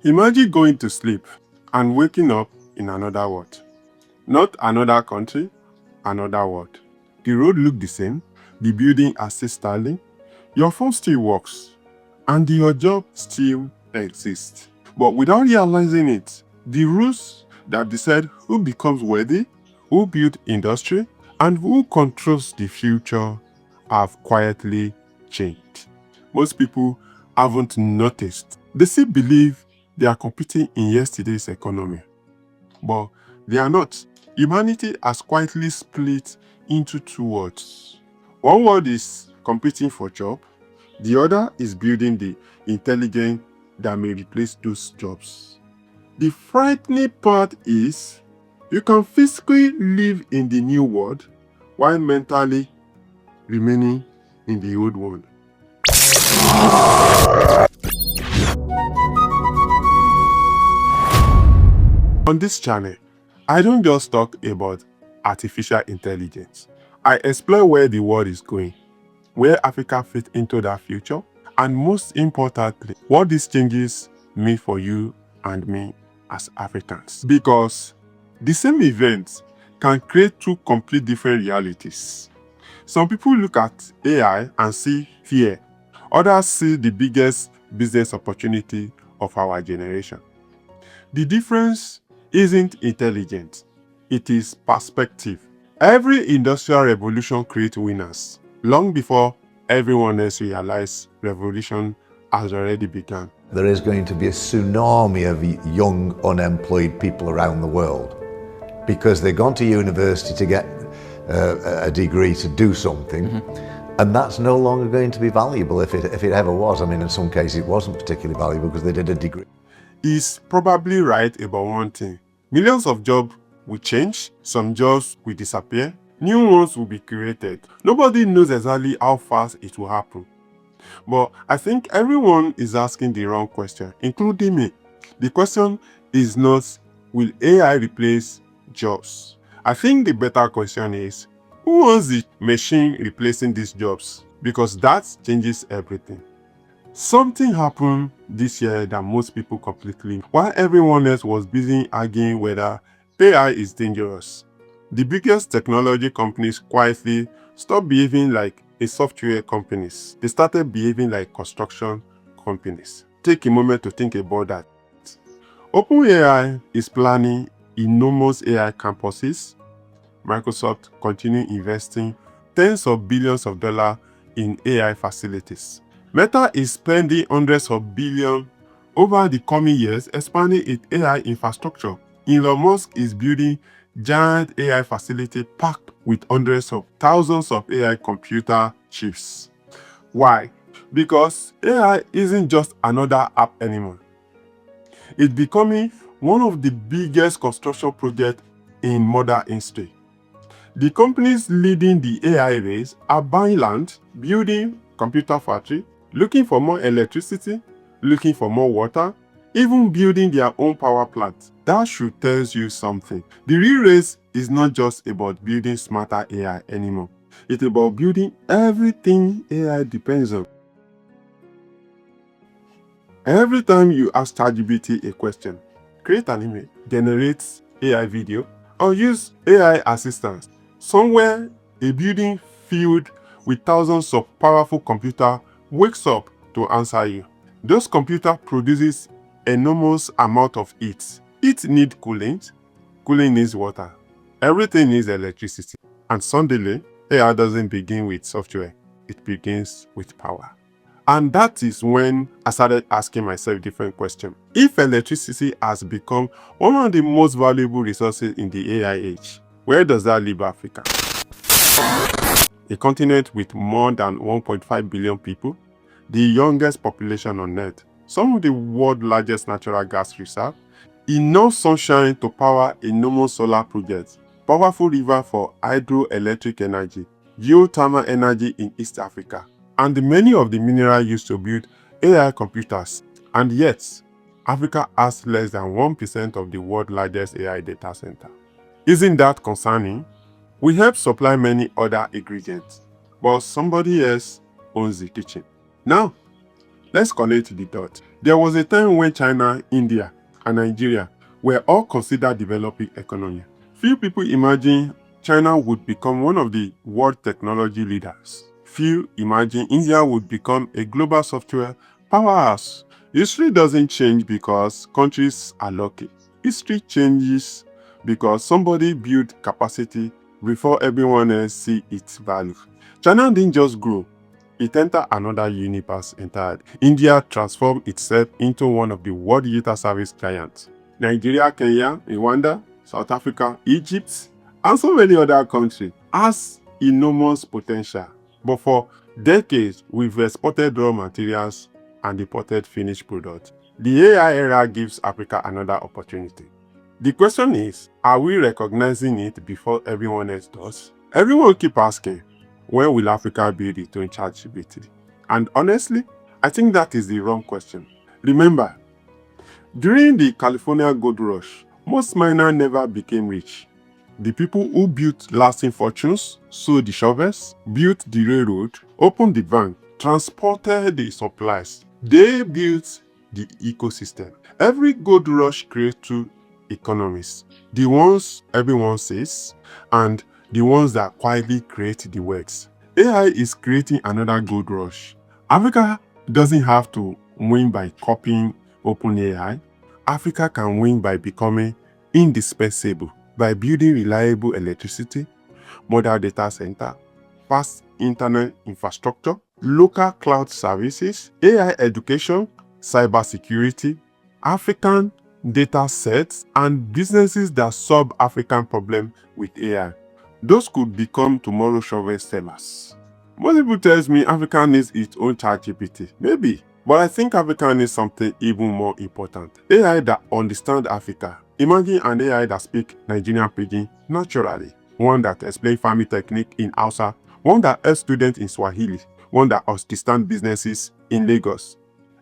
Imagine going to sleep and waking up in another world. Not another country, another world. The road look the same, the building are still standing, your phone still works, and your job still exists. But without realizing it, the rules that decide who becomes wealthy, who builds industry, and who controls the future have quietly changed. Most people haven't noticed. They still believe they are competing in yesterday's economy, but they are not. Humanity has quietly split into two worlds. One world is competing for job, the other is building the intelligence that may replace those jobs. The frightening part is you can physically live in the new world while mentally remaining in the old one. On this channel, I don't just talk about artificial intelligence. I explore where the world is going, where Africa fits into that future, and most importantly, what these changes mean for you and me as Africans. Because the same events can create two complete different realities. Some people look at AI and see fear. Others see the biggest business opportunity of our generation. The difference isn't intelligence, it is perspective. Every industrial revolution creates winners long before everyone else realizes revolution has already begun. There is going to be a tsunami of young unemployed people around the world because they've gone to university to get a degree to do something, and that's no longer going to be valuable if it ever was. I mean, in some cases it wasn't particularly valuable because they did a degree. He's probably right about one thing. Millions of jobs will change, some jobs will disappear, new ones will be created. Nobody knows exactly how fast it will happen. But I think everyone is asking the wrong question, including me. The question is not, will AI replace jobs? I think the better question is, who wants the machine replacing these jobs? Because that changes everything. Something happened this year that most people completely, while everyone else was busy arguing whether AI is dangerous. The biggest technology companies quietly stopped behaving like software companies. They started behaving like construction companies. Take a moment to think about that. OpenAI is planning enormous AI campuses. Microsoft continue investing tens of billions of dollars in AI facilities. Meta is spending hundreds of billions over the coming years expanding its AI infrastructure. Elon Musk is building giant AI facility packed with hundreds of thousands of AI computer chips. Why? Because AI isn't just another app anymore. It's becoming one of the biggest construction projects in modern history. The companies leading the AI race are buying land, building computer factory, looking for more electricity, looking for more water, even building their own power plant. That should tell you something. The real race is not just about building smarter AI anymore. It's about building everything AI depends on. Every time you ask ChatGPT a question, create an image, generate AI video, or use AI assistance, somewhere a building filled with thousands of powerful computers wakes up to answer you. Those computers produces enormous amount of heat. Heat needs cooling, cooling needs water. Everything needs electricity. And suddenly, AI doesn't begin with software, it begins with power. And that is when I started asking myself different questions. If electricity has become one of the most valuable resources in the AI age, where does that leave Africa? A continent with more than 1.5 billion people, the youngest population on Earth, some of the world's largest natural gas reserves, enough sunshine to power enormous solar projects, powerful river for hydroelectric energy, geothermal energy in East Africa, and many of the minerals used to build AI computers. And yet, Africa has less than 1% of the world's largest AI data center. Isn't that concerning? We help supply many other ingredients, but somebody else owns the kitchen. Now, Let's connect the dots. There was a time when China, India, and Nigeria were all considered developing economies. Few people imagine China would become one of the world technology leaders. Few imagine India would become a global software powerhouse. History doesn't change because countries are lucky. History changes because somebody built capacity before everyone else see its value. China didn't just grow, it entered another universe entirely. India transformed itself into one of the world data service giants. Nigeria, Kenya, Rwanda, South Africa, Egypt, and so many other countries has enormous potential. But for decades, we've exported raw materials and imported finished products. The AI era gives Africa another opportunity. The question is, are we recognizing it before everyone else does? Everyone keep asking, when will Africa build its own ChatGPT? And honestly, I think that is the wrong question. Remember, during the California gold rush, most miners never became rich. The people who built lasting fortunes, sold the shovels, built the railroad, opened the bank, transported the supplies. They built the ecosystem. Every gold rush creates two economies. The ones everyone says and the ones that quietly create the wealth. AI is creating another gold rush. Africa doesn't have to win by copying OpenAI. Africa can win by becoming indispensable, by building reliable electricity, modern data center, fast internet infrastructure, local cloud services, AI education, cybersecurity, African data sets, and businesses that solve African problems with AI. Those could become tomorrow's shovel sellers. Most people tell me Africa needs its own ChatGPT. Maybe. But I think Africa needs something even more important. AI that understands Africa. Imagine an AI that speaks Nigerian pidgin naturally. One that explains farming technique in Hausa. One that helps students in Swahili. One that understands businesses in Lagos.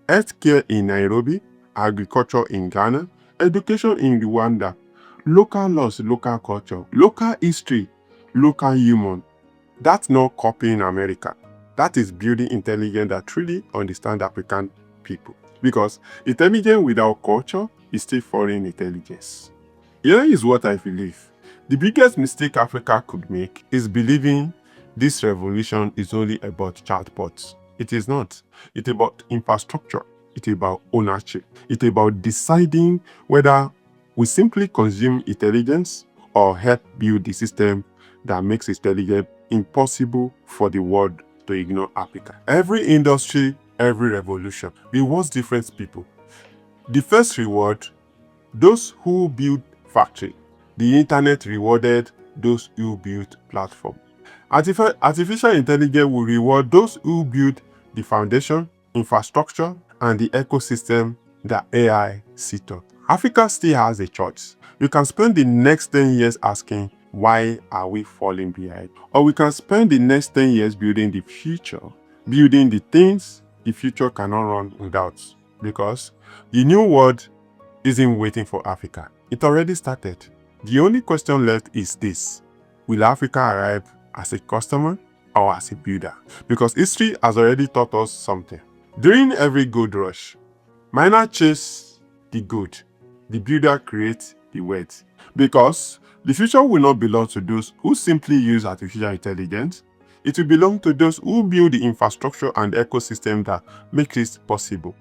Healthcare in Nairobi. Agriculture in Ghana. Education in Rwanda. Local laws, local culture. Local history, local human. That's not copying America. That is building intelligence that truly understands African people. Because intelligence without culture is still foreign intelligence. Here is what I believe. The biggest mistake Africa could make is believing this revolution is only about chatbots. It is not. It's about infrastructure. It's about ownership. It's about deciding whether we simply consume intelligence or help build the system that makes intelligence impossible for the world to ignore Africa. Every industry, every revolution rewards different people. The first reward, those who build factory. The internet rewarded those who build platform. Artificial intelligence will reward those who build the foundation, infrastructure, and the ecosystem that AI sits on. Africa still has a choice. You can spend the next 10 years asking, why are we falling behind? Or we can spend the next 10 years building the future, building the things the future cannot run without. Because the new world isn't waiting for Africa. It already started. The only question left is this: will Africa arrive as a customer or as a builder? Because history has already taught us something. During every gold rush, miners chase the gold, the builder creates the wealth. Because the future will not belong to those who simply use artificial intelligence. It will belong to those who build the infrastructure and ecosystem that makes it possible.